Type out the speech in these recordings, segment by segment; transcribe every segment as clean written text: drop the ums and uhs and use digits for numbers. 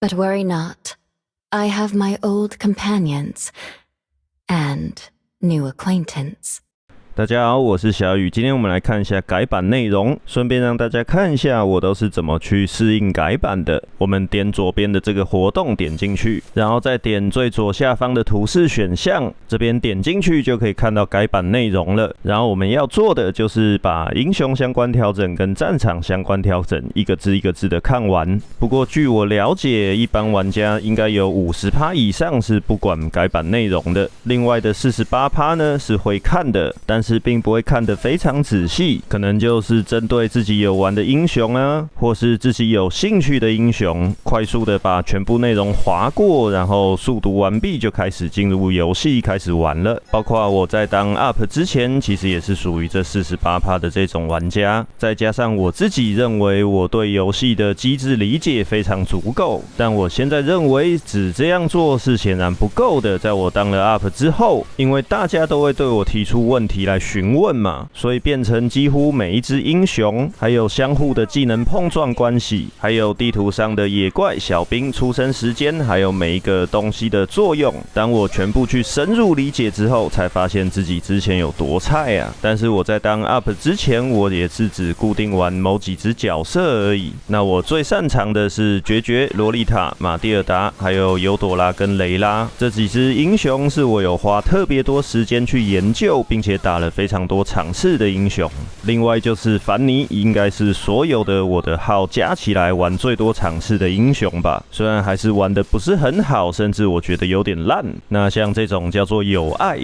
But worry not, I have my old companions and new acquaintance.大家好，我是小雨。今天我们来看一下改版内容，顺便让大家看一下我都是怎么去适应改版的。我们点左边的这个活动点进去，然后再点最左下方的图示选项，这边点进去就可以看到改版内容了。然后我们要做的就是把英雄相关调整跟战场相关调整一个字一个字的看完。不过据我了解，一般玩家应该有50%以上是不管改版内容的，另外的48%呢是会看的，但是并不会看得非常仔细，可能就是针对自己有玩的英雄啊，或是自己有兴趣的英雄，快速的把全部内容划过，然后速读完毕就开始进入游戏开始玩了。包括我在当 UP 之前，其实也是属于这48%的这种玩家，再加上我自己认为我对游戏的机制理解非常足够，但我现在认为只这样做是显然不够的。在我当了 UP 之后，因为大家都会对我提出问题来询问嘛，所以变成几乎每一只英雄，还有相互的技能碰撞关系，还有地图上的野怪、小兵出生时间，还有每一个东西的作用。当我全部去深入理解之后，才发现自己之前有多菜啊！但是我在当 UP 之前，我也是只固定玩某几只角色而已。那我最擅长的是决、洛丽塔、马蒂尔达，还有尤朵拉跟雷拉这几只英雄，是我有花特别多时间去研究，并且打了非常多场次的英雄。另外就是凡妮，应该是所有的我的号加起来玩最多场次的英雄吧。虽然还是玩的不是很好，甚至我觉得有点烂。那像这种叫做有爱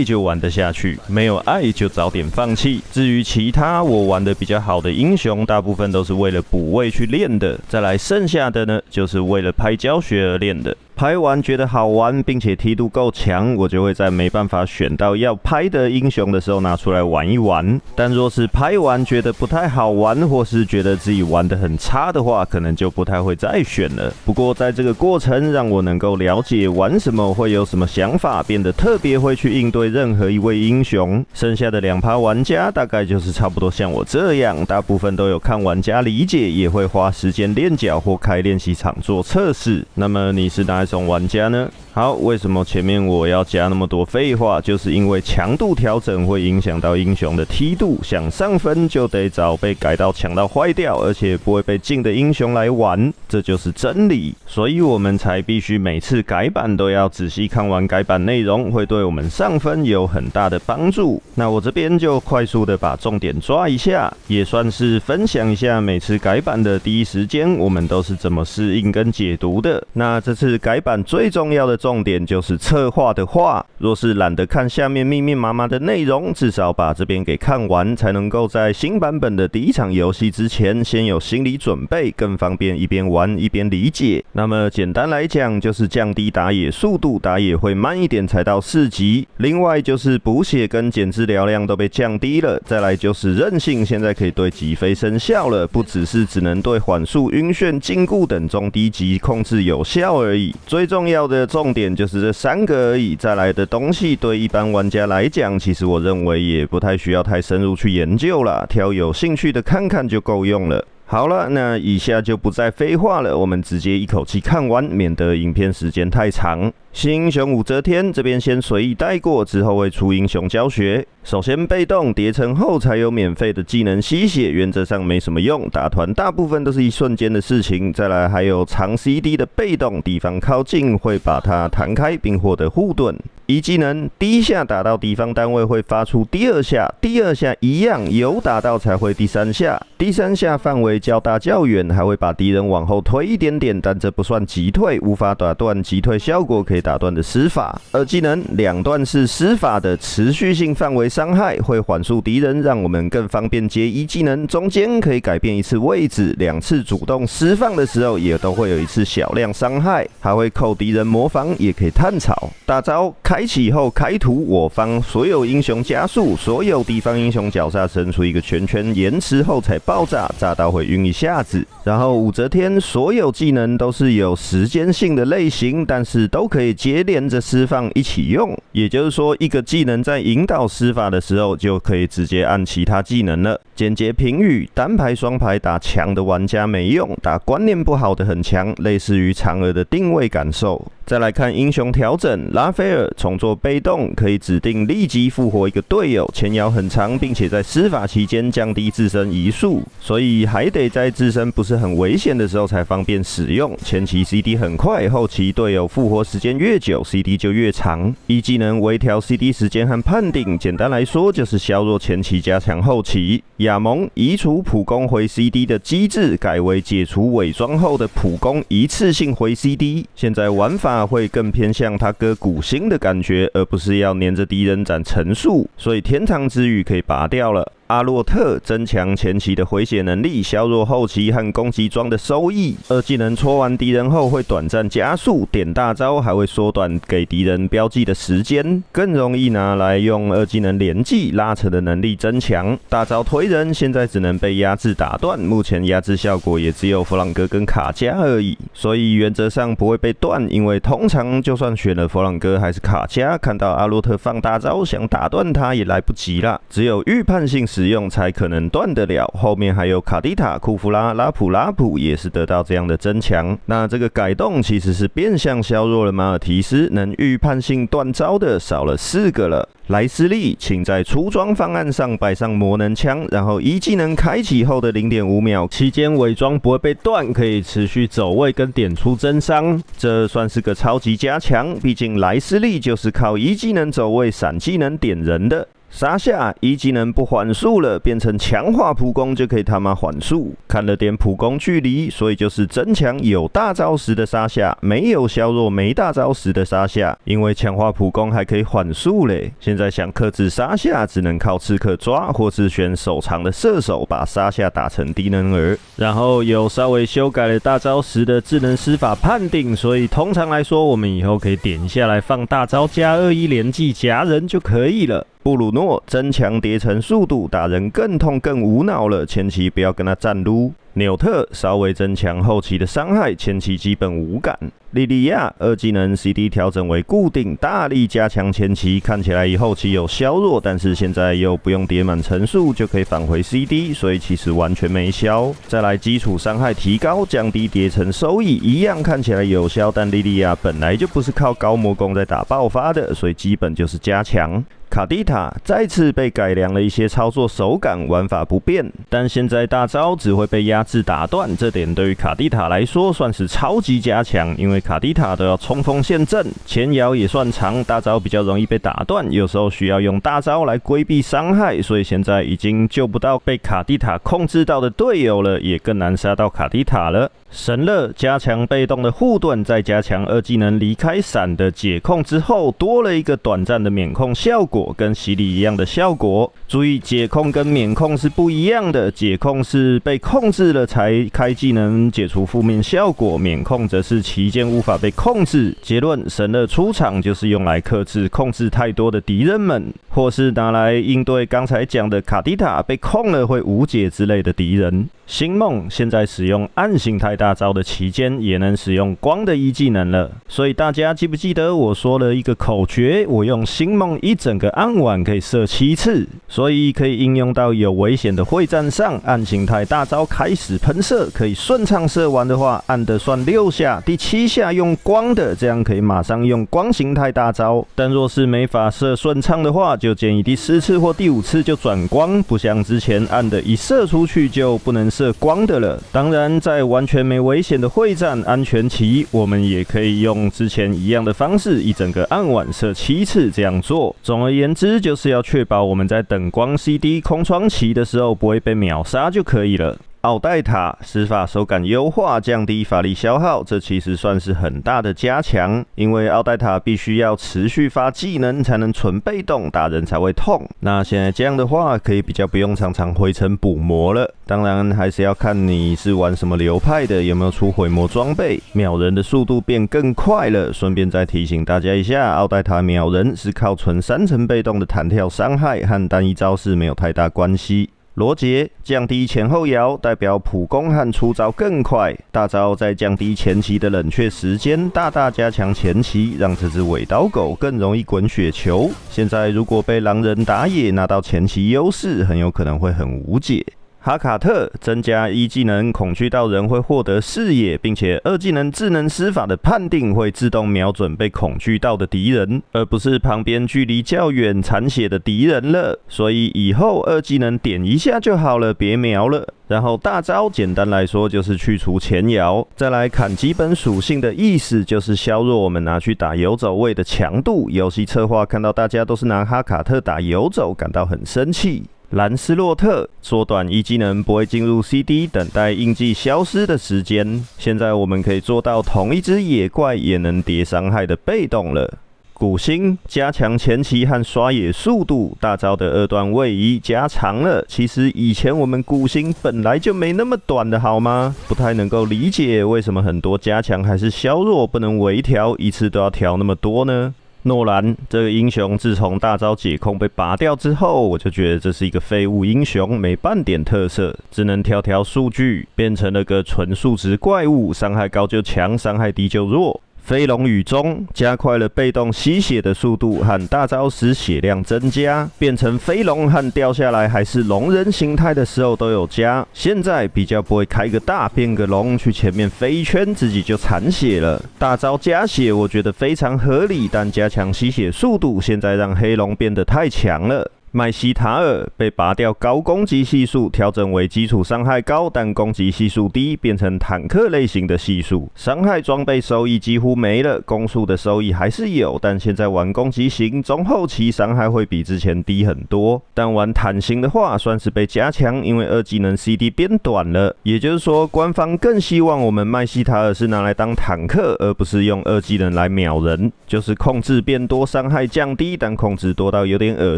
就玩得下去，没有爱就早点放弃。至于其他我玩的比较好的英雄，大部分都是为了补位去练的。再来剩下的呢，就是为了拍教学而练的。拍完觉得好玩，并且梯度够强，我就会在没办法选到要拍的英雄的时候拿出来玩一玩。但若是拍完觉得不太好玩，或是觉得自己玩得很差的话，可能就不太会再选了。不过在这个过程，让我能够了解玩什么会有什么想法，变得特别会去应对任何一位英雄。剩下的2%玩家大概就是差不多像我这样，大部分都有看玩家理解，也会花时间练脚或开练习场做测试。那么你是哪一种玩家呢？好，为什么前面我要加那么多废话？就是因为强度调整会影响到英雄的梯度，想上分就得找被改到强到坏掉，而且不会被禁的英雄来玩，这就是真理。所以我们才必须每次改版都要仔细看完改版内容，会对我们上分有很大的帮助。那我这边就快速的把重点抓一下，也算是分享一下每次改版的第一时间我们都是怎么适应跟解读的。那这次改版最重要的重点就是策划的话，若是懒得看下面密密麻麻的内容，至少把这边给看完，才能够在新版本的第一场游戏之前先有心理准备，更方便一边玩一边理解。那么简单来讲，就是降低打野速度，打野会慢一点才到4级。另外就是补血跟减治疗量都被降低了，再来就是韧性现在可以对击飞生效了，不只能对缓速、晕眩、禁锢等中低级控制有效而已。最重要的重点就是这3个而已，再来的东西对一般玩家来讲，其实我认为也不太需要太深入去研究啦，挑有兴趣的看看就够用了。好了，那以下就不再废话了，我们直接一口气看完，免得影片时间太长。新英雄武则天这边先随意带过，之后会出英雄教学。首先被动叠层后才有免费的技能吸血，原则上没什么用，打团大部分都是一瞬间的事情。再来还有长 CD 的被动，敌方靠近会把它弹开并获得护盾。一技能第一下打到敌方单位会发出第2下，第2下一样有打到才会第3下，第3下范围较大较远，还会把敌人往后推一点点，但这不算击退，无法打断击退效果可以打断的施法。2技能2段式施法的持续性范围伤害，会缓速敌人，让我们更方便接1技能，中间可以改变1次位置，2次主动释放的时候也都会有1次小量伤害，还会扣敌人模仿，也可以探草。大招开开启后开图，我方所有英雄加速，所有敌方英雄脚下伸出一个圈圈，延迟后才爆炸，炸到会晕一下子。然后武则天所有技能都是有时间性的类型，但是都可以接连着施放一起用，也就是说一个技能在引导施法的时候就可以直接按其他技能了。简洁评语：单排双排打强的玩家没用，打观念不好的很强，类似于嫦娥的定位感受。再来看英雄调整，拉斐尔重做被动，可以指定立即复活一个队友，前摇很长，并且在施法期间降低自身移速，所以还得在自身不是很危险的时候才方便使用。前期 CD 很快，后期队友复活时间越久 ，CD 就越长。一技能微调 CD 时间和判定，简单来说就是削弱前期，加强后期。亚蒙移除普攻回 CD 的机制，改为解除伪装后的普攻一次性回 CD。现在玩法会更偏向他哥古星的感觉，而不是要黏着敌人斩陈述，所以天堂之雨可以拔掉了。阿洛特增强前期的回血能力，削弱后期和攻击装的收益。二技能戳完敌人后会短暂加速，点大招还会缩短给敌人标记的时间，更容易拿来用二技能连技，拉扯的能力增强。大招推人现在只能被压制打断，目前压制效果也只有弗朗哥跟卡加而已，所以原则上不会被断，因为通常就算选了弗朗哥还是卡加，看到阿洛特放大招想打断他也来不及啦，只有预判性使用才可能断得了。后面还有卡蒂塔、库弗拉、拉普也是得到这样的增强。那这个改动其实是变相削弱了马尔提斯，能预判性断招的少了4个了。莱斯利，请在出装方案上摆上魔能枪，然后一技能开启后的 0.5 秒期间伪装不会被断，可以持续走位跟点出真伤，这算是个超级加强。毕竟莱斯利就是靠一技能走位、闪技能点人的。沙夏一技能不缓速了，变成强化普攻就可以他妈缓速。看了点普攻距离，所以就是增强有大招时的沙夏，没有削弱没大招时的沙夏。因为强化普攻还可以缓速嘞。现在想克制沙夏，只能靠刺客抓，或是选手长的射手把沙夏打成低能儿。然后有稍微修改了大招时的智能施法判定，所以通常来说，我们以后可以点下来放大招加21连技夹人就可以了。布鲁诺增强叠层速度，打人更痛更无脑了，前期不要跟他站撸。纽特稍微增强后期的伤害，前期基本无感。莉莉亚二技能 CD 调整为固定，大力加强前期，看起来以后期有削弱，但是现在又不用叠满层数就可以返回 CD， 所以其实完全没消。再来基础伤害提高，降低叠层收益，一样看起来有效，但莉莉亚本来就不是靠高魔攻在打爆发的，所以基本就是加强。卡蒂塔再次被改良了一些操作手感，玩法不变，但现在大招只会被压制打断，这点对于卡蒂塔来说算是超级加强，因为卡蒂塔都要冲锋陷阵，前摇也算长，大招比较容易被打断，有时候需要用大招来规避伤害，所以现在已经救不到被卡蒂塔控制到的队友了，也更难杀到卡蒂塔了。神乐加强被动的护盾，再加强二技能离开闪的解控之后，多了一个短暂的免控效果，跟洗礼一样的效果。注意，解控跟免控是不一样的，解控是被控制了才开技能解除负面效果，免控则是期间无法被控制。结论：神乐出场就是用来克制控制太多的敌人们，或是拿来应对刚才讲的卡蒂塔被控了会无解之类的敌人。星梦现在使用暗形态大招的期间，也能使用光的一技能了。所以大家记不记得我说了一个口诀？我用星梦一整个暗晚可以射7次，所以可以应用到有危险的会战上。暗形态大招开始喷射，可以顺畅射完的话，按的算6下，第7下用光的，这样可以马上用光形态大招。但若是没法射顺畅的话，就建议第4次或第5次就转光，不像之前按的一射出去就不能射光的了。当然，在完全没危险的会战安全期，我们也可以用之前一样的方式，一整个暗晚射7次这样做。总而言之，就是要确保我们在等光 CD 空窗期的时候不会被秒杀就可以了。奥黛塔施法手感优化，降低法力消耗，这其实算是很大的加强，因为奥黛塔必须要持续发技能才能纯被动，打人才会痛。那现在这样的话，可以比较不用常常回城补魔了。当然还是要看你是玩什么流派的，有没有出毁魔装备，秒人的速度变更快了。顺便再提醒大家一下，奥黛塔秒人是靠纯3层被动的弹跳伤害，和单一招式没有太大关系。罗杰降低前后摇，代表普攻和出招更快。大招在降低前期的冷却时间，大大加强前期，让这只尾刀狗更容易滚雪球。现在如果被狼人打野拿到前期优势，很有可能会很无解。哈卡特增加1技能，恐惧到人会获得视野，并且2技能智能施法的判定会自动瞄准被恐惧到的敌人，而不是旁边距离较远残血的敌人了。所以以后2技能点一下就好了，别瞄了。然后大招简单来说就是去除前摇，再来砍基本属性的意思就是削弱我们拿去打游走位的强度。游戏策划看到大家都是拿哈卡特打游走，感到很生气。兰斯洛特缩短1技能不会进入 CD， 等待印记消失的时间。现在我们可以做到同一只野怪也能叠伤害的被动了。古星加强前期和刷野速度，大招的2段位移加长了。其实以前我们古星本来就没那么短的好吗？不太能够理解为什么很多加强还是削弱不能微调，一次都要调那么多呢？诺兰这个英雄自从大招解控被拔掉之后，我就觉得这是一个废物英雄，没半点特色，只能调数据，变成了个纯数值怪物，伤害高就强，伤害低就弱。飞龙雨中加快了被动吸血的速度和大招时血量增加，变成飞龙和掉下来还是龙人形态的时候都有加。现在比较不会开个大变个龙去前面飞一圈自己就残血了。大招加血我觉得非常合理，但加强吸血速度现在让黑龙变得太强了。麦西塔尔被拔掉高攻击系数，调整为基础伤害高但攻击系数低，变成坦克类型的系数。伤害装备收益几乎没了，攻速的收益还是有，但现在玩攻击型中后期伤害会比之前低很多。但玩坦型的话算是被加强，因为2技能 CD 变短了，也就是说官方更希望我们麦西塔尔是拿来当坦克，而不是用2技能来秒人，就是控制变多，伤害降低，但控制多到有点恶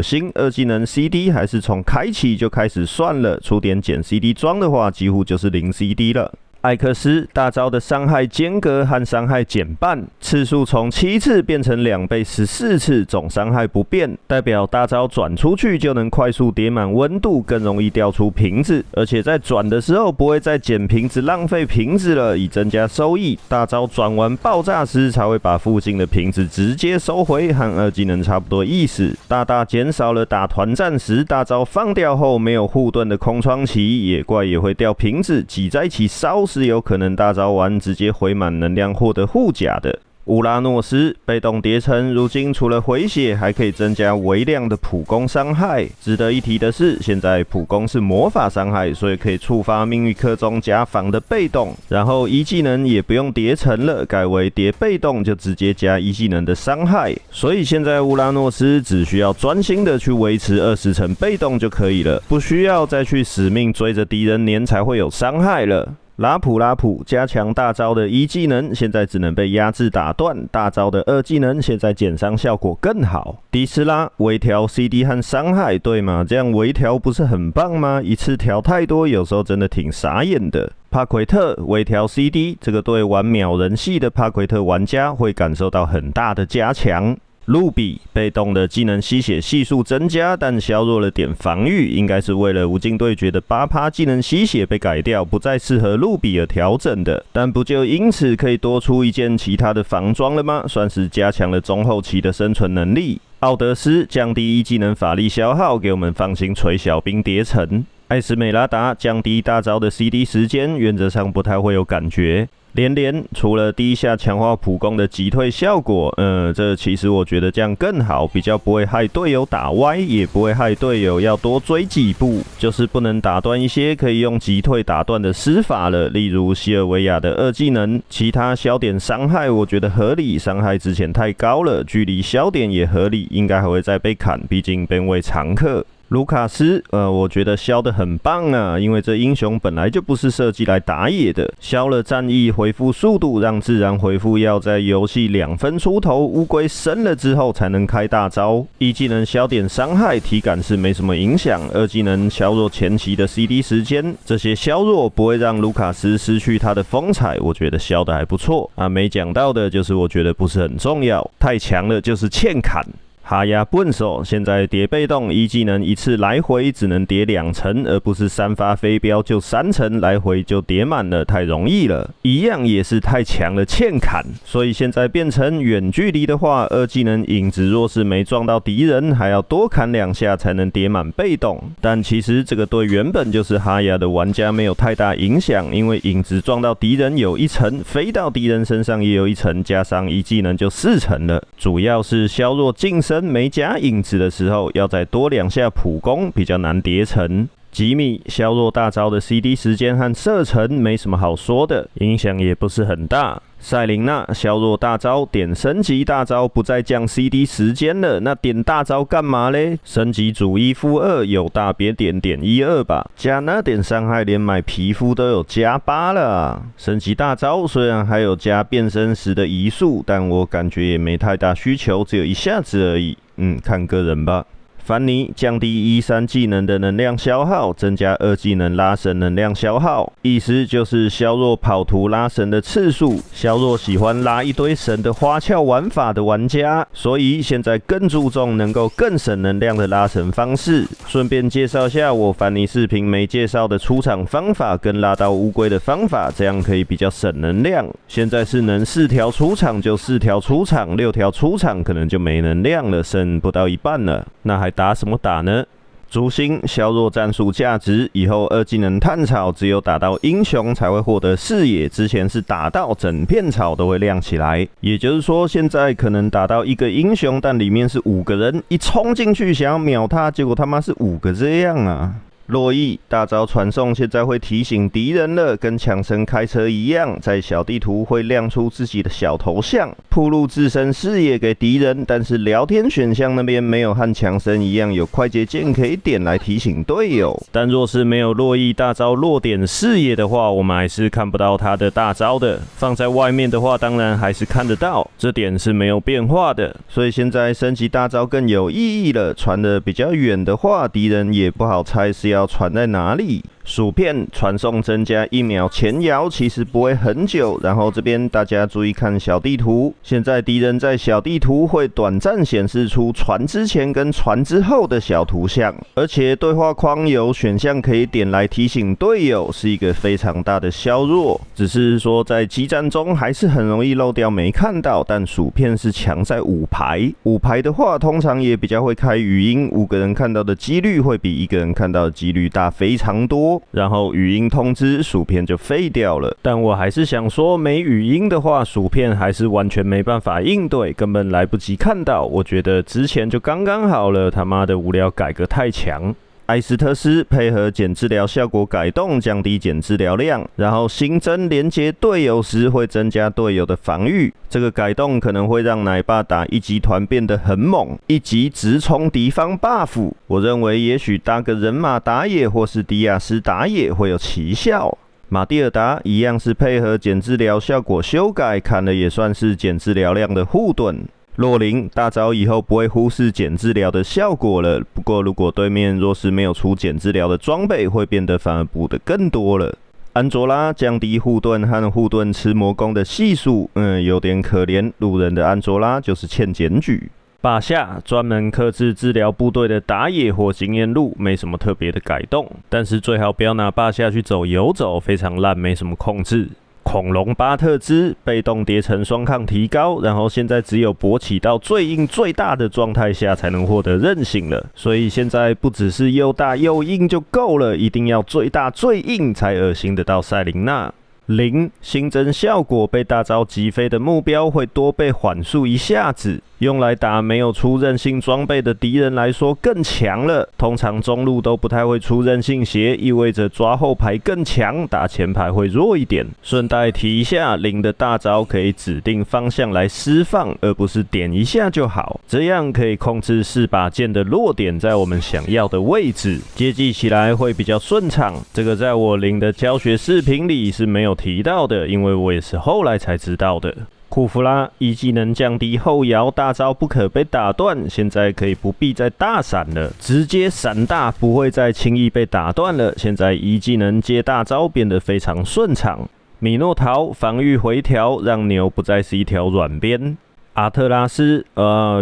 心。2技能 CD 还是从开启就开始算了，出点减 CD 装的话，几乎就是0 CD 了。艾克斯大招的伤害间隔和伤害减半，次数从7次变成2倍14次，总伤害不变，代表大招转出去就能快速叠满温度，更容易掉出瓶子，而且在转的时候不会再捡瓶子浪费瓶子了，以增加收益。大招转完爆炸时才会把附近的瓶子直接收回，和2技能差不多意思，大大减少了打团战时大招放掉后没有护盾的空窗期，野怪也会掉瓶子，挤在一起烧是有可能大招完直接回满能量获得护甲的。乌拉诺斯被动叠层，如今除了回血，还可以增加微量的普攻伤害。值得一提的是，现在普攻是魔法伤害，所以可以触发命运课中加防的被动，然后1技能也不用叠层了，改为叠被动就直接加1技能的伤害。所以现在乌拉诺斯只需要专心的去维持20层被动就可以了，不需要再去死命追着敌人黏才会有伤害了。拉普加强大招的1技能，现在只能被压制打断；大招的2技能，现在减伤效果更好。迪斯拉微调 CD 和伤害，对吗？这样微调不是很棒吗？一次调太多，有时候真的挺傻眼的。帕奎特微调 CD， 这个对玩秒人系的帕奎特玩家会感受到很大的加强。露比被动的技能吸血系数增加，但削弱了点防御，应该是为了无尽对决的8%技能吸血被改掉，不再适合露比而调整的。但不就因此可以多出一件其他的防装了吗？算是加强了中后期的生存能力。奥德斯降低1技能法力消耗，给我们放心锤小兵叠层。艾斯美拉达降低大招的 CD 时间，原则上不太会有感觉。连除了第一下强化普攻的击退效果，这其实我觉得这样更好，比较不会害队友打歪，也不会害队友要多追几步，就是不能打断一些可以用击退打断的施法了，例如西尔维亚的2技能，其他消点伤害我觉得合理，伤害之前太高了，距离消点也合理，应该还会再被砍，毕竟本为常客。卢卡斯，我觉得削得很棒啊，因为这英雄本来就不是设计来打野的，削了战役恢复速度，让自然恢复要在游戏2分出头，乌龟升了之后才能开大招。一技能削点伤害，体感是没什么影响；二技能削弱前期的 CD 时间，这些削弱不会让卢卡斯失去他的风采，我觉得削得还不错啊。没讲到的就是我觉得不是很重要，太强了就是欠砍。哈亚笨手现在叠被动，一技能一次来回只能叠2层，而不是3发飞镖就3层，来回就叠满了，太容易了。一样也是太强了，欠砍。所以现在变成远距离的话，二技能影子若是没撞到敌人，还要多砍2下才能叠满被动。但其实这个对原本就是哈亚的玩家没有太大影响，因为影子撞到敌人有1层，飞到敌人身上也有1层，加上一技能就4层了。主要是削弱近身没加影子的时候，要再多2下普攻，比较难叠成。吉米削弱大招的 CD 时间和射程没什么好说的，影响也不是很大。赛琳娜削弱大招，点升级大招不再降 CD 时间了，那点大招干嘛嘞？升级主1-2有大别点1-2吧，加那点伤害连买皮肤都有加8了啊。升级大招虽然还有加变身时的移速，但我感觉也没太大需求，只有1下子而已。看个人吧。凡妮降低1-3技能的能量消耗，增加2技能拉神能量消耗，意思就是削弱跑图拉神的次数，削弱喜欢拉一堆神的花俏玩法的玩家。所以现在更注重能够更省能量的拉神方式。顺便介绍下我凡妮视频没介绍的出场方法跟拉到乌龟的方法，这样可以比较省能量。现在是能4条出场就4条出场，6条出场可能就没能量了，剩不到一半了。那还打什么打呢？逐星削弱战术价值，以后2技能探草只有打到英雄才会获得视野，之前是打到整片草都会亮起来。也就是说，现在可能打到1个英雄，但里面是5个人，一冲进去想要秒他，结果他妈是5个这样啊！洛伊大招传送现在会提醒敌人了，跟强生开车一样，在小地图会亮出自己的小头像，暴露自身视野给敌人。但是聊天选项那边没有和强生一样有快捷键可以点来提醒队友。但若是没有洛伊大招落点视野的话，我们还是看不到他的大招的。放在外面的话，当然还是看得到，这点是没有变化的。所以现在升级大招更有意义了，传得比较远的话，敌人也不好猜是要传在哪里。薯片传送增加1秒前摇，其实不会很久。然后这边大家注意看小地图，现在敌人在小地图会短暂显示出传之前跟传之后的小图像，而且对话框有选项可以点来提醒队友，是一个非常大的削弱。只是说在激战中还是很容易漏掉没看到，但薯片是强在5排，5排的话通常也比较会开语音，5个人看到的几率会比1个人看到的几率大非常多。然后语音通知薯片就废掉了，但我还是想说，没语音的话，薯片还是完全没办法应对，根本来不及看到。我觉得之前就刚刚好了，他妈的无聊改革太强。艾斯特斯配合减治疗效果改动，降低减治疗量，然后新增连接队友时会增加队友的防御。这个改动可能会让奶爸打1级团变得很猛，1级直冲敌方 buff。我认为也许搭个人马打野或是迪亚斯打野会有奇效。马蒂尔达一样是配合减治疗效果修改，砍了也算是减治疗量的护盾。洛林大招以后不会忽视减治疗的效果了，不过如果对面若是没有出减治疗的装备，会变得反而补得更多了。安卓拉降低护盾和护盾吃魔攻的系数，有点可怜。路人的安卓拉就是欠检举。霸下专门克制治疗部队的打野或经验路，没什么特别的改动，但是最好不要拿霸下去走游走，非常烂，没什么控制。恐龙巴特兹被动叠层双抗提高，然后现在只有勃起到最硬最大的状态下才能获得韧性了，所以现在不只是又大又硬就够了，一定要最大最硬才恶心得到赛琳娜。0新增效果，被大招击飞的目标会多被缓速1下子。用来打没有出韧性装备的敌人来说更强了。通常中路都不太会出韧性鞋，意味着抓后排更强，打前排会弱一点。顺带提一下，零的大招可以指定方向来释放，而不是点一下就好，这样可以控制4把剑的落点在我们想要的位置，接技起来会比较顺畅。这个在我零的教学视频里是没有提到的，因为我也是后来才知道的。库弗拉一技能降低后摇，大招不可被打断，现在可以不必再大闪了，直接闪大，不会再轻易被打断了。现在一技能接大招变得非常顺畅。米诺陶防御回调，让牛不再是一条软边。阿特拉斯，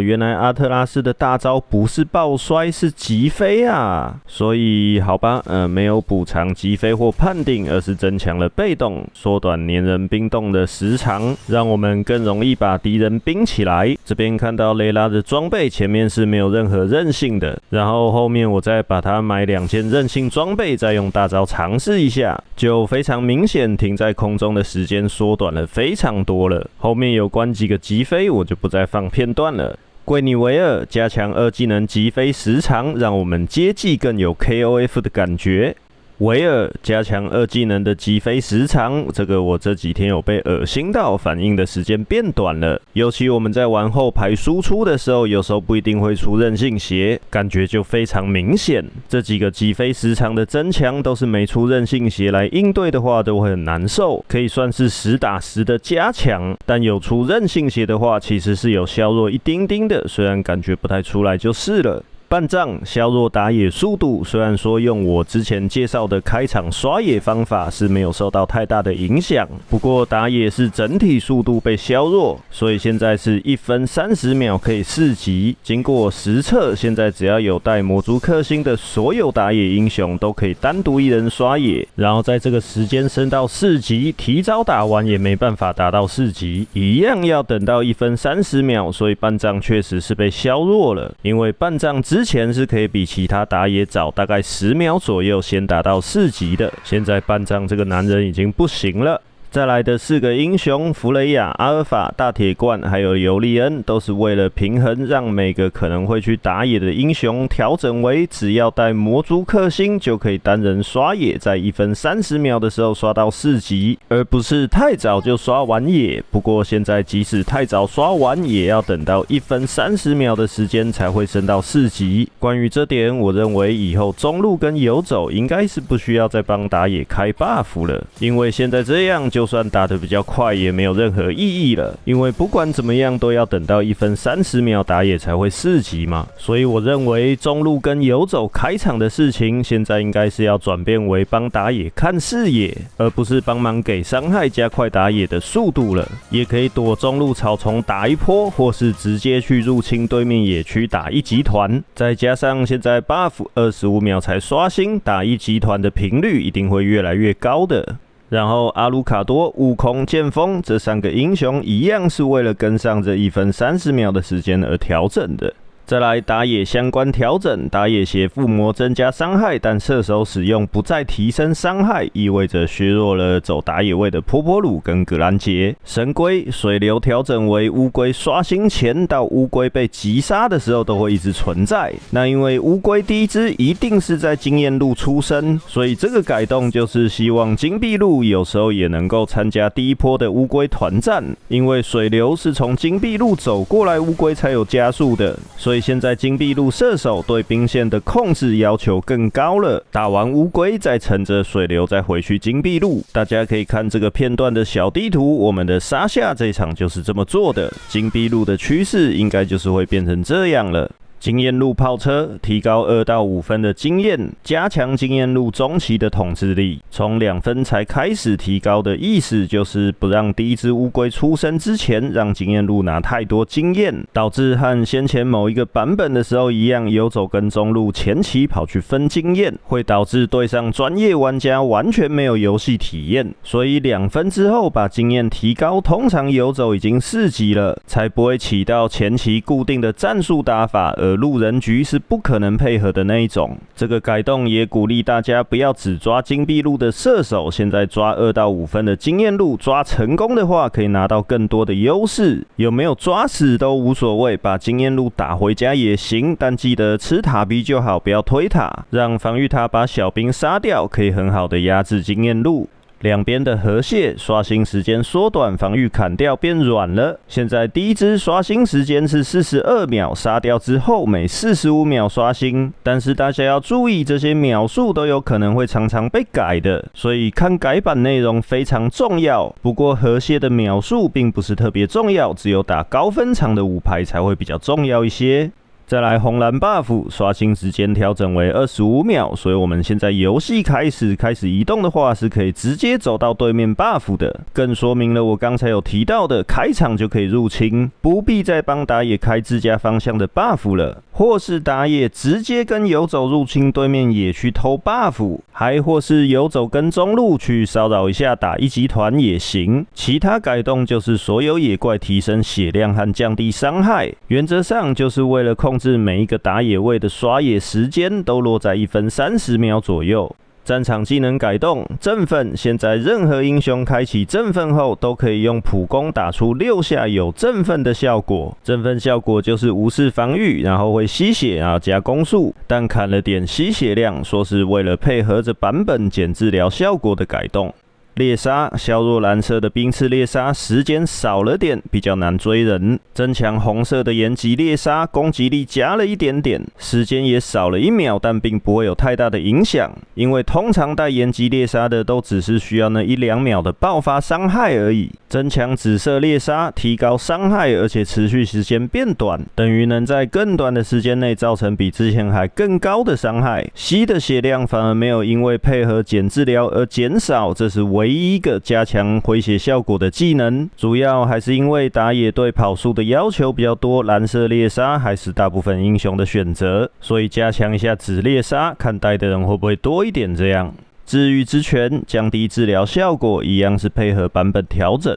原来阿特拉斯的大招不是爆摔，是击飞啊！所以好吧，没有补偿击飞或判定，而是增强了被动，缩短黏人冰冻的时长，让我们更容易把敌人冰起来。这边看到雷拉的装备前面是没有任何韧性的，然后后面我再把它买2件韧性装备，再用大招尝试一下，就非常明显停在空中的时间缩短了非常多了。后面有关几个击飞，我就不再放片段了。桂尼维尔加强2技能击飞时长，让我们接技更有 KOF 的感觉。维尔加强2技能的击飞时长，这个我这几天有被恶心到，反应的时间变短了。尤其我们在玩后排输出的时候，有时候不一定会出韧性鞋，感觉就非常明显。这几个击飞时长的增强都是没出韧性鞋来应对的话，都会很难受，可以算是10打10的加强。但有出韧性鞋的话，其实是有削弱一丁丁的，虽然感觉不太出来就是了。半杖削弱打野速度，虽然说用我之前介绍的开场刷野方法是没有受到太大的影响，不过打野是整体速度被削弱，所以现在是1分30秒可以4级。经过实测，现在只要有带魔族克星的所有打野英雄都可以单独1人刷野，然后在这个时间升到4级，提早打完也没办法达到4级，一样要等到1分30秒，所以半杖确实是被削弱了，因为半杖之前是可以比其他打野早大概10秒左右先达到4级的，现在半杖这个男人已经不行了。再来的4个英雄弗雷亚、阿尔法、大铁罐还有尤利恩，都是为了平衡，让每个可能会去打野的英雄调整为只要带魔族克星就可以单人刷野，在1分30秒的时候刷到4级，而不是太早就刷完野。不过现在即使太早刷完，也要等到1分30秒的时间才会升到4级。关于这点，我认为以后中路跟游走应该是不需要再帮打野开 buff 了，因为现在这样就算打得比较快也没有任何意义了，因为不管怎么样都要等到1分30秒打野才会4级嘛。所以我认为中路跟游走开场的事情，现在应该是要转变为帮打野看视野，而不是帮忙给伤害加快打野的速度了。也可以躲中路草丛打一波，或是直接去入侵对面野区打1集团，再加上现在 buff 25秒才刷新，打1集团的频率一定会越来越高的。然后阿鲁卡多、悟空、剑锋这3个英雄一样是为了跟上这1分30秒的时间而调整的。再来打野相关调整，打野鞋附魔增加伤害，但射手使用不再提升伤害，意味着削弱了走打野位的波波鲁跟格兰杰。神龟水流调整为乌龟刷新前到乌龟被击杀的时候都会一直存在。那因为乌龟第一只一定是在经验路出生，所以这个改动就是希望金币路有时候也能够参加第一波的乌龟团战，因为水流是从金币路走过来乌龟才有加速的，所以现在金币路射手对兵线的控制要求更高了，打完乌龟再乘着水流再回去金币路。大家可以看这个片段的小地图，我们的沙夏这一场就是这么做的，金币路的趋势应该就是会变成这样了。经验路炮车提高2到5分的经验，加强经验路中期的统治力。从2分才开始提高的意思就是不让第一只乌龟出生之前让经验路拿太多经验，导致和先前某一个版本的时候一样，游走跟中路前期跑去分经验，会导致对上专业玩家完全没有游戏体验。所以2分之后把经验提高，通常游走已经4级了，才不会起到前期固定的战术打法，而路人局是不可能配合的那一种。这个改动也鼓励大家不要只抓金币路的射手，现在抓2到5分的经验路，抓成功的话可以拿到更多的优势。有没有抓死都无所谓，把经验路打回家也行，但记得吃塔逼就好，不要推塔，让防御塔把小兵杀掉，可以很好的压制经验路。两边的河蟹刷新时间缩短，防御砍掉变软了。现在第一只刷新时间是42秒，杀掉之后每45秒刷新。但是大家要注意，这些秒数都有可能会常常被改的，所以看改版内容非常重要。不过河蟹的秒数并不是特别重要，只有打高分场的5排才会比较重要一些。再来红蓝 buff 刷新时间调整为25秒，所以我们现在游戏开始移动的话，是可以直接走到对面 buff 的，更说明了我刚才有提到的开场就可以入侵，不必再帮打野开自家方向的 buff 了，或是打野直接跟游走入侵对面野区偷 buff， 还或是游走跟中路去骚扰一下打1级团也行。其他改动就是所有野怪提升血量和降低伤害，原则上就是为了控制每一个打野位的刷野时间都落在1分30秒左右。战场技能改动，振奋，现在任何英雄开启振奋后，都可以用普攻打出6下有振奋的效果。振奋效果就是无视防御，然后会吸血，然后加攻速，但砍了点吸血量，说是为了配合着版本减治疗效果的改动。猎杀削弱蓝色的冰刺猎杀，时间少了点，比较难追人。增强红色的延吉猎杀，攻击力加了一点点，时间也少了1秒，但并不会有太大的影响，因为通常带延吉猎杀的都只是需要那1-2秒的爆发伤害而已。增强紫色猎杀，提高伤害，而且持续时间变短，等于能在更短的时间内造成比之前还更高的伤害。吸的血量反而没有因为配合减治疗而减少，这是唯一一个加强回血效果的技能，主要还是因为打野对跑速的要求比较多，蓝色猎杀还是大部分英雄的选择，所以加强一下紫猎杀，看带的人会不会多一点这样。治愈之拳降低治疗效果，一样是配合版本调整。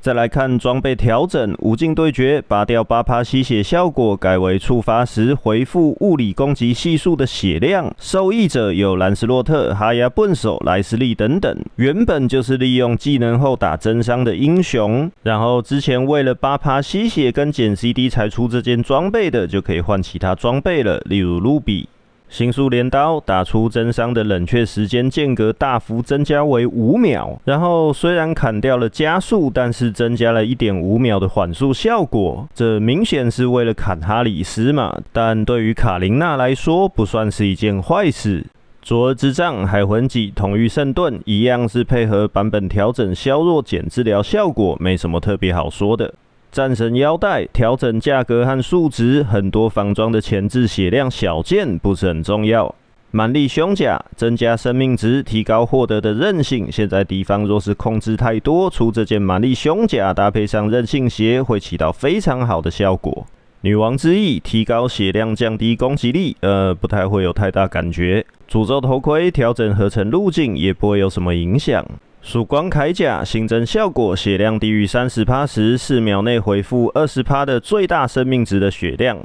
再来看装备调整，无尽对决拔掉8%吸血效果，改为触发时回复物理攻击系数的血量。受益者有兰斯洛特、哈亚笨手、莱斯利等等。原本就是利用技能后打真伤的英雄，然后之前为了8%吸血跟减 CD 才出这件装备的，就可以换其他装备了，例如露比。星宿镰刀打出真伤的冷却时间间隔大幅增加为5秒，然后虽然砍掉了加速，但是增加了 1.5 秒的缓速效果，这明显是为了砍哈里斯嘛，但对于卡琳娜来说不算是一件坏事。卓尔之杖、海魂戟、统御圣盾一样是配合版本调整削弱减治疗效果，没什么特别好说的。战神腰带调整价格和数值，很多仿装的前置血量小件不是很重要。蛮力胸甲增加生命值，提高获得的韧性。现在敌方若是控制太多，出这件蛮力胸甲搭配上韧性鞋，会起到非常好的效果。女王之翼提高血量，降低攻击力，不太会有太大感觉。诅咒头盔调整合成路径，也不会有什么影响。曙光铠甲新增效果，血量低于 30% 时，4秒内回复 20% 的最大生命值的血量。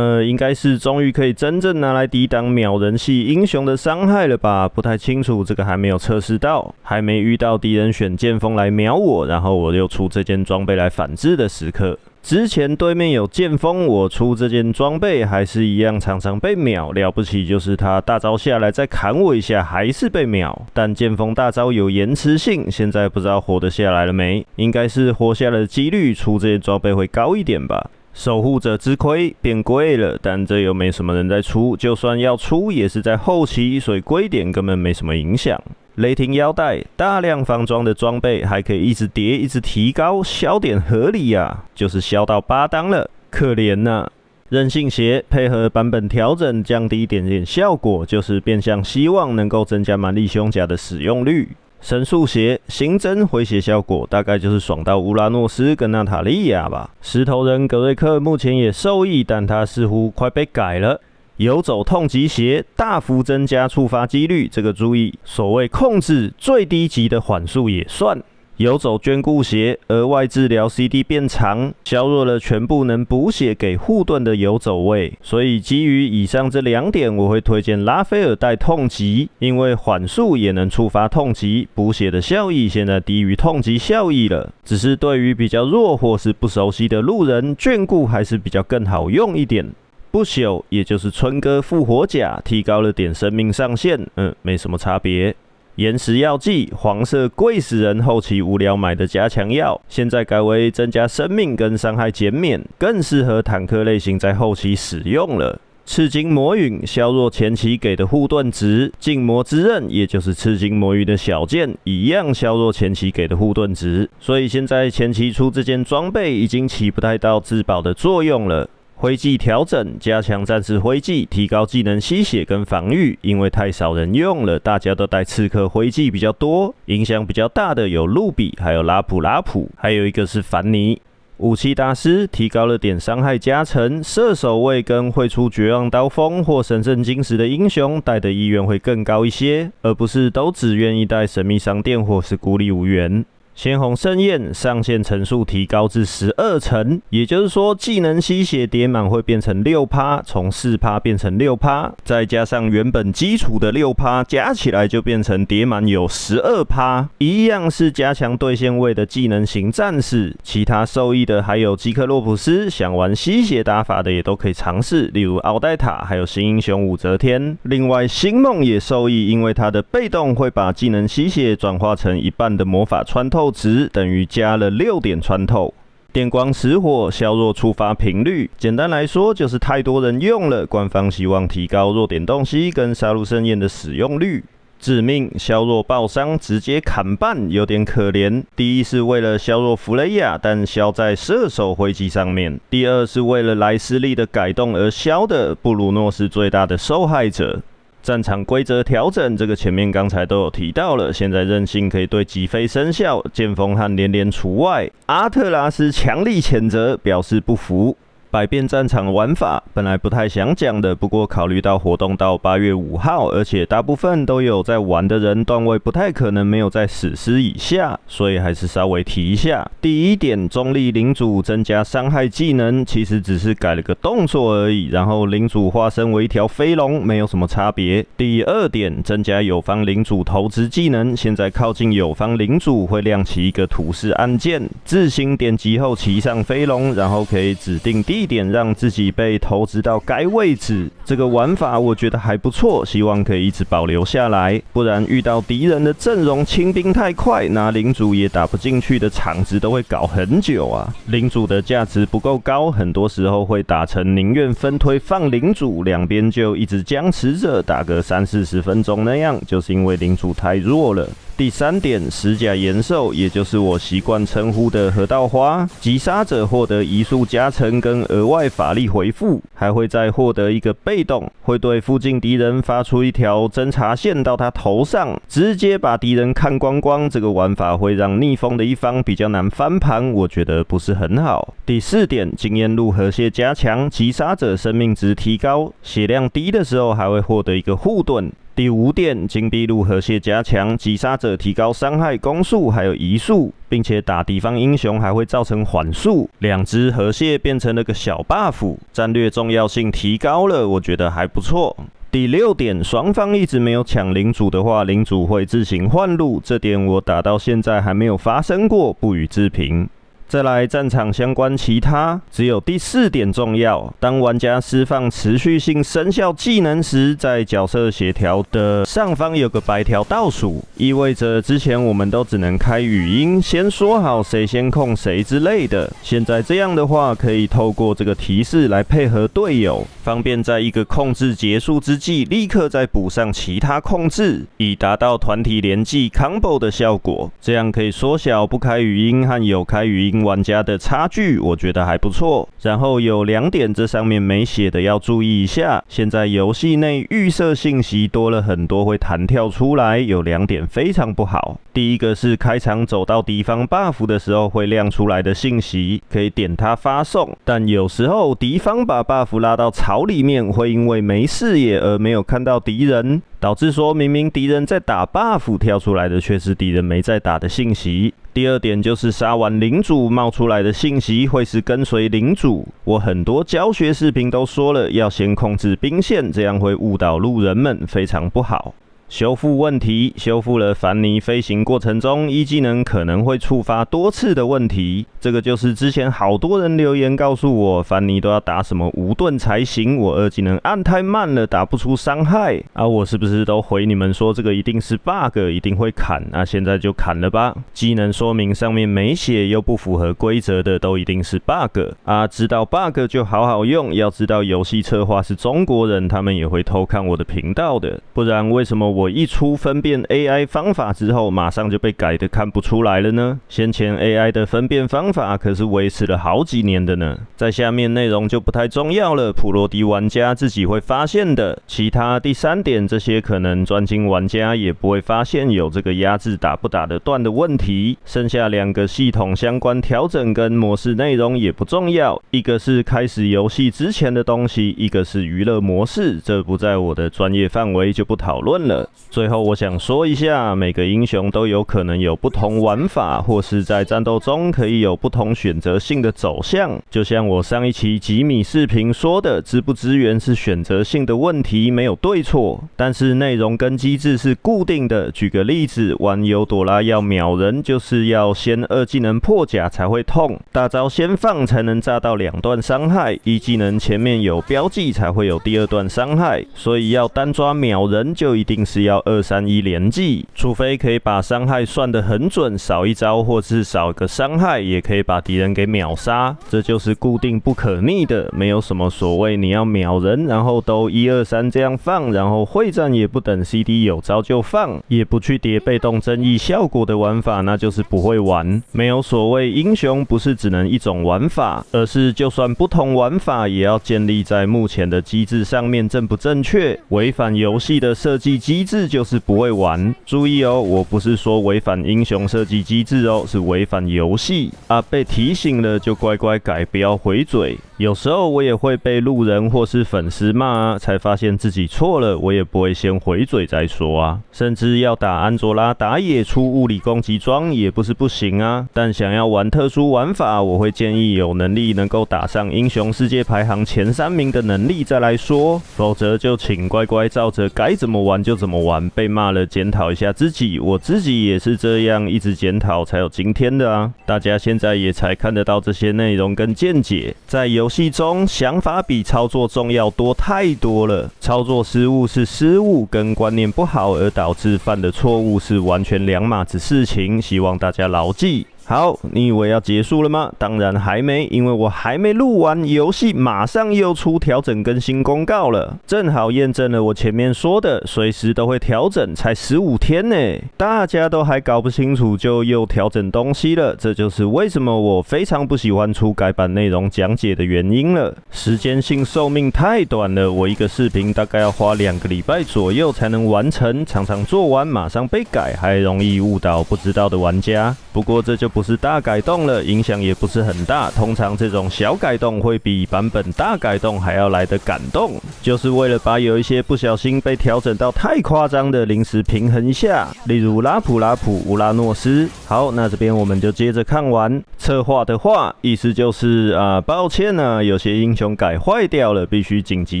应该是终于可以真正拿来抵挡秒人系英雄的伤害了吧？不太清楚，这个还没有测试到，还没遇到敌人选剑锋来秒我，然后我又出这件装备来反制的时刻。之前对面有剑锋，我出这件装备还是一样常常被秒，了不起就是他大招下来再砍我一下还是被秒，但剑锋大招有延迟性，现在不知道活得下来了没，应该是活下来的几率出这件装备会高一点吧。守护者之盔变贵了，但这又没什么人在出，就算要出也是在后期，所以贵点根本没什么影响。雷霆腰带大量防装的装备，还可以一直叠一直提高，消点合理啊，就是消到8档了，可怜呐。韧性鞋配合版本调整，降低一点点效果，就是变相希望能够增加蛮力胸甲的使用率。神速鞋新增回血效果，大概就是爽到乌拉诺斯跟娜塔莉亚吧。石头人格瑞克目前也受益，但他似乎快被改了。游走痛击鞋大幅增加触发几率，这个注意，所谓控制最低级的缓速也算。游走眷顾血，额外治疗 CD 变长，削弱了全部能补血给护盾的游走位。所以基于以上这2点，我会推荐拉斐尔带痛击，因为缓速也能触发痛击，补血的效益现在低于痛击效益了。只是对于比较弱或是不熟悉的路人，眷顾还是比较更好用一点。不朽也就是春哥复活甲，提高了点生命上限，没什么差别。岩石药剂，黄色贵死人，后期无聊买的加强药，现在改为增加生命跟伤害减免，更适合坦克类型在后期使用了。赤金魔陨削弱前期给的护盾值，禁魔之刃也就是赤金魔陨的小剑，一样削弱前期给的护盾值，所以现在前期出这件装备已经起不太到自保的作用了。徽技调整，加强战士徽技，提高技能吸血跟防御，因为太少人用了，大家都带刺客徽技比较多，影响比较大的有路比，还有拉普，还有一个是凡尼。武器大师提高了点伤害加成，射手位跟会出绝望刀锋或神圣晶石的英雄带的意愿会更高一些，而不是都只愿意带神秘商店或是孤立无援。鲜红盛宴上限层数提高至12层，也就是说技能吸血叠满会变成 6%， 从 4% 变成 6%， 再加上原本基础的 6%， 加起来就变成叠满有 12%， 一样是加强对线位的技能型战士。其他受益的还有基克洛普斯，想玩吸血打法的也都可以尝试，例如奥黛塔，还有新英雄武则天。另外星梦也受益，因为它的被动会把技能吸血转化成一半的魔法穿透值，等于加了6点穿透。电光石火削弱触发频率，简单来说就是太多人用了，官方希望提高弱点洞悉跟杀戮盛宴的使用率。致命削弱爆伤，直接砍半，有点可怜。第一是为了削弱弗雷亚，但削在射手徽技上面；第二是为了莱斯利的改动而削的，布鲁诺是最大的受害者。战场规则调整，这个前面刚才都有提到了。现在韧性可以对击飞生效，剑锋和连连除外。阿特拉斯强力谴责，表示不服。百变战场玩法本来不太想讲的，不过考虑到活动到8月5号，而且大部分都有在玩的人，段位不太可能没有在史诗以下，所以还是稍微提一下。第一点，中立领主增加伤害技能，其实只是改了个动作而已，然后领主化身为一条飞龙，没有什么差别。第二点，增加友方领主投掷技能，现在靠近友方领主会亮起一个图示按键，自行点击后骑上飞龙，然后可以指定地点让自己被投掷到该位置。这个玩法我觉得还不错，希望可以一直保留下来，不然遇到敌人的阵容清兵太快，拿领主也打不进去的场子都会搞很久啊。领主的价值不够高，很多时候会打成宁愿分推放领主，两边就一直僵持着打个30-40分钟那样，就是因为领主太弱了。第三点，石甲延寿，也就是我习惯称呼的河道花，击杀者获得移速加成跟额外法力回复，还会再获得一个被动，会对附近敌人发出一条侦察线到他头上，直接把敌人看光光。这个玩法会让逆风的一方比较难翻盘，我觉得不是很好。第四点，经验路河蟹加强，击杀者生命值提高，血量低的时候还会获得一个护盾。第五点，金币路河蟹加强，击杀者提高伤害、攻速还有移速，并且打敌方英雄还会造成缓速。2只河蟹变成了个小 buff， 战略重要性提高了，我觉得还不错。第6点，双方一直没有抢领主的话，领主会自行换路，这点我打到现在还没有发生过，不予置评。再来战场相关其他，只有第4点重要。当玩家释放持续性生效技能时，在角色协调的上方有个白条倒数，意味着之前我们都只能开语音，先说好谁先控谁之类的。现在这样的话，可以透过这个提示来配合队友，方便在一个控制结束之际，立刻再补上其他控制，以达到团体连击 combo 的效果。这样可以缩小不开语音和有开语音玩家的差距，我觉得还不错。然后有2点，这上面没写的要注意一下。现在游戏内预设信息多了很多，会弹跳出来，有2点非常不好。第一个是开场走到敌方 buff 的时候会亮出来的信息，可以点它发送，但有时候敌方把 buff 拉到草里面，会因为没视野而没有看到敌人，导致说明明敌人在打 buff 跳出来的却是敌人没在打的信息。第二点就是杀完领主冒出来的信息会是跟随领主，我很多教学视频都说了，要先控制兵线，这样会误导路人们，非常不好。修复问题，修复了凡尼飞行过程中一技能可能会触发多次的问题，这个就是之前好多人留言告诉我，凡尼都要打什么无盾才行，我二技能按太慢了，打不出伤害啊！我是不是都回你们说这个一定是 bug， 一定会砍啊？现在就砍了吧！技能说明上面没写又不符合规则的，都一定是 bug 啊！知道 bug 就好好用，要知道游戏策划是中国人，他们也会偷看我的频道的，不然为什么我一出分辨 AI 方法之后，马上就被改得看不出来了呢？先前 AI 的分辨方法可是维持了好几年的呢。在下面内容就不太重要了，普罗迪玩家自己会发现的。其他第三点，这些可能专精玩家也不会发现有这个压制打不打得断的问题。剩下2个系统相关调整跟模式内容也不重要，一个是开始游戏之前的东西，一个是娱乐模式，这不在我的专业范围，就不讨论了。最后我想说一下，每个英雄都有可能有不同玩法，或是在战斗中可以有不同选择性的走向。就像我上一期吉米视频说的，支不支援是选择性的问题，没有对错，但是内容跟机制是固定的。举个例子，玩尤朵拉要秒人，就是要先2技能破甲才会痛，大招先放才能炸到2段伤害，1技能前面有标记才会有第2段伤害，所以要单抓秒人就一定是要231连技，除非可以把伤害算得很准，少一招或是少个伤害，也可以把敌人给秒杀，这就是固定不可逆的，没有什么所谓你要秒人，然后都1、2、3这样放，然后会战也不等 CD 有招就放，也不去叠被动增益效果的玩法，那就是不会玩。没有所谓英雄不是只能一种玩法，而是就算不同玩法，也要建立在目前的机制上面正不正确，违反游戏的设计机制就是不会玩。注意哦，我不是说违反英雄设计机制哦，是违反游戏啊！被提醒了就乖乖改，不要回嘴。有时候我也会被路人或是粉丝骂啊，才发现自己错了，我也不会先回嘴再说啊。甚至要打安卓拉打野出物理攻击装也不是不行啊，但想要玩特殊玩法，我会建议有能力能够打上英雄世界排行前3名的能力再来说，否则就请乖乖照着该怎么玩就怎么玩。被骂了检讨一下自己，我自己也是这样一直检讨才有今天的啊。大家现在也才看得到这些内容跟见解，在游戏中想法比操作重要多太多了，操作失误是失误，跟观念不好而导致犯的错误是完全两码子事情，希望大家牢记。好，你以为要结束了吗？当然还没，因为我还没录完，游戏马上又出调整更新公告了，正好验证了我前面说的，随时都会调整，才15天呢，大家都还搞不清楚就又调整东西了，这就是为什么我非常不喜欢出改版内容讲解的原因了。时间性寿命太短了，我一个视频大概要花2个礼拜左右才能完成，常常做完马上被改，还容易误导不知道的玩家。不过这就不是大改动了，影响也不是很大，通常这种小改动会比版本大改动还要来得感动，就是为了把有一些不小心被调整到太夸张的临时平衡一下，例如拉普拉普、乌拉诺斯。好，那这边我们就接着看完策划的话，意思就是抱歉啊，有些英雄改坏掉了，必须紧急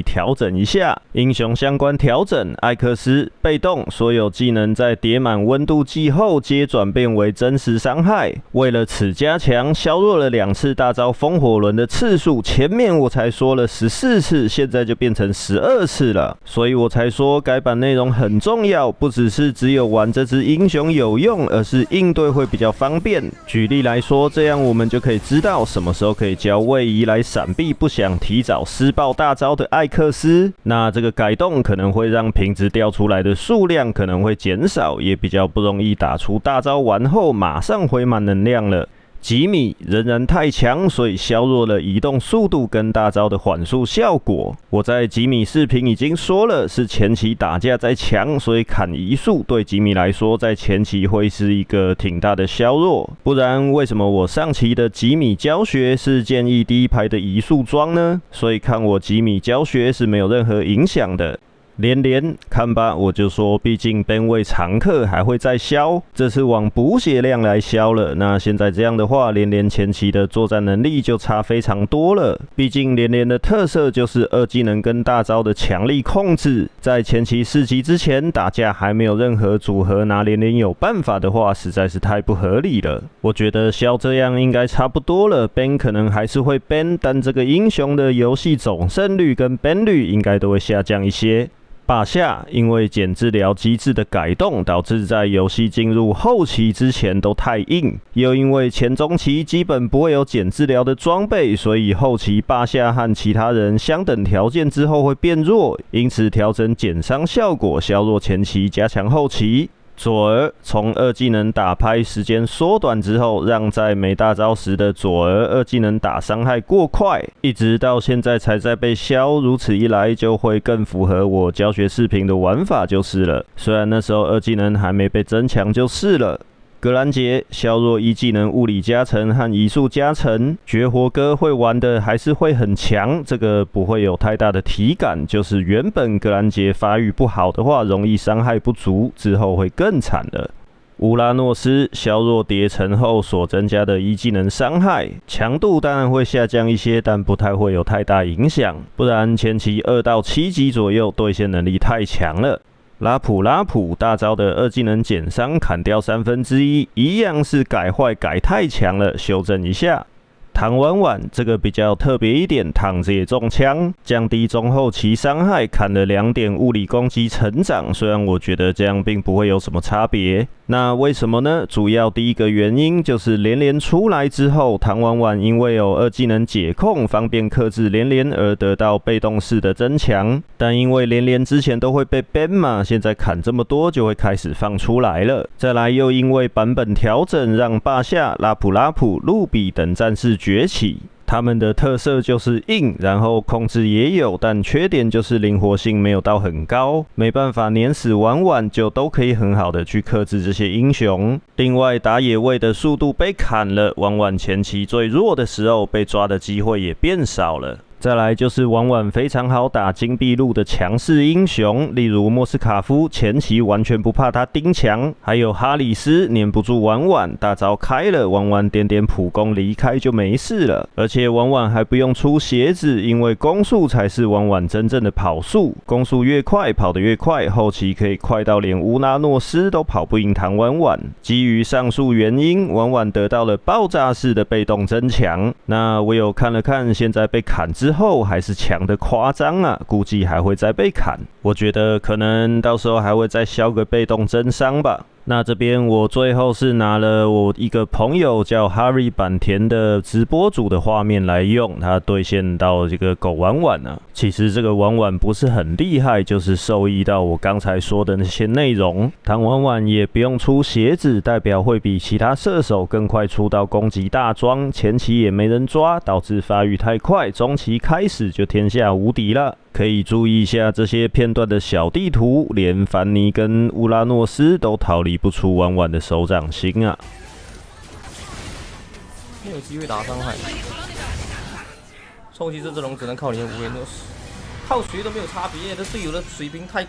调整一下。英雄相关调整，艾克斯被动，所有技能在叠满温度计后皆转变为真实伤害。为了此加强，削弱了2次大招风火轮的次数，前面我才说了14次，现在就变成12次了，所以我才说改版内容很重要，不只有玩这只英雄有用，而是应对会比较方便。举例来说，这样我们就可以知道什么时候可以教位移来闪避不想提早施爆大招的艾克斯。那这个改动可能会让瓶子掉出来的数量可能会减少，也比较不容易打出大招完后马上回满能量了。吉米仍然太强，所以削弱了移动速度跟大招的缓速效果。我在吉米视频已经说了，是前期打架在强，所以砍移速对吉米来说在前期会是一个挺大的削弱。不然为什么我上期的吉米教学是建议第一排的移速装呢？所以看我吉米教学是没有任何影响的。连连看吧，我就说，毕竟 Ben 位常客还会再削，这次往补血量来削了。那现在这样的话，连连前期的作战能力就差非常多了。毕竟连连的特色就是二技能跟大招的强力控制，在前期4级之前打架还没有任何组合拿连连有办法的话，实在是太不合理了。我觉得削这样应该差不多了 ，Ben 可能还是会 ban， 但这个英雄的游戏总胜率跟 ban 率应该都会下降一些。霸下因为减治疗机制的改动，导致在游戏进入后期之前都太硬，又因为前中期基本不会有减治疗的装备，所以后期霸下和其他人相等条件之后会变弱，因此调整减伤效果，削弱前期，加强后期。左儿从2技能打拍时间缩短之后，让在没大招时的左儿2技能打伤害过快，一直到现在才在被削。如此一来，就会更符合我教学视频的玩法就是了。虽然那时候2技能还没被增强就是了。格兰杰削弱1技能物理加成和移速加成，绝活哥会玩的还是会很强，这个不会有太大的体感。就是原本格兰杰发育不好的话，容易伤害不足，之后会更惨的。乌拉诺斯削弱叠层后所增加的1技能伤害强度当然会下降一些，但不太会有太大影响。不然前期2到7级左右对线能力太强了。拉普大招的2技能减伤砍掉1/3，一样是改坏改太强了，修正一下。唐婉这个比较特别一点，躺着也中枪，降低中后期伤害，砍了2点物理攻击成长。虽然我觉得这样并不会有什么差别。那为什么呢？主要第一个原因就是连连出来之后，唐婉因为有2技能解控，方便克制连连而得到被动式的增强。但因为连连之前都会被 ban 嘛，现在砍这么多就会开始放出来了。再来又因为版本调整，让霸下、拉普、露比等战士崛起。他们的特色就是硬，然后控制也有，但缺点就是灵活性没有到很高，没办法碾死婉就都可以很好的去克制这些英雄。另外打野位的速度被砍了，婉前期最弱的时候被抓的机会也变少了。再来就是婉非常好打金币路的强势英雄，例如莫斯卡夫前期完全不怕他盯墙，还有哈里斯黏不住婉，大招开了，婉点普攻离开就没事了。而且婉还不用出鞋子，因为攻速才是婉真正的跑速，攻速越快跑得越快，后期可以快到连乌拉诺斯都跑不赢唐婉。基于上述原因，婉得到了爆炸式的被动增强。那我有看了看，现在被砍之后还是强的夸张啊，估计还会再被砍。我觉得可能到时候还会再削个被动增伤吧。那这边我最后是拿了我一个朋友叫 Harry 坂田的直播主的画面来用，他兑现到这个狗婉啊。其实这个婉不是很厉害，就是受益到我刚才说的那些内容。唐婉也不用出鞋子，代表会比其他射手更快出到攻击大装，前期也没人抓，导致发育太快，中期开始就天下无敌了。可以注意一下这些片段的小地图，连凡尼跟乌拉诺斯都逃离不出婉的手掌心啊！没有机会打伤害，抽骑士阵容只能靠你的无人诺斯，靠谁都没有差别，这队友的水平太。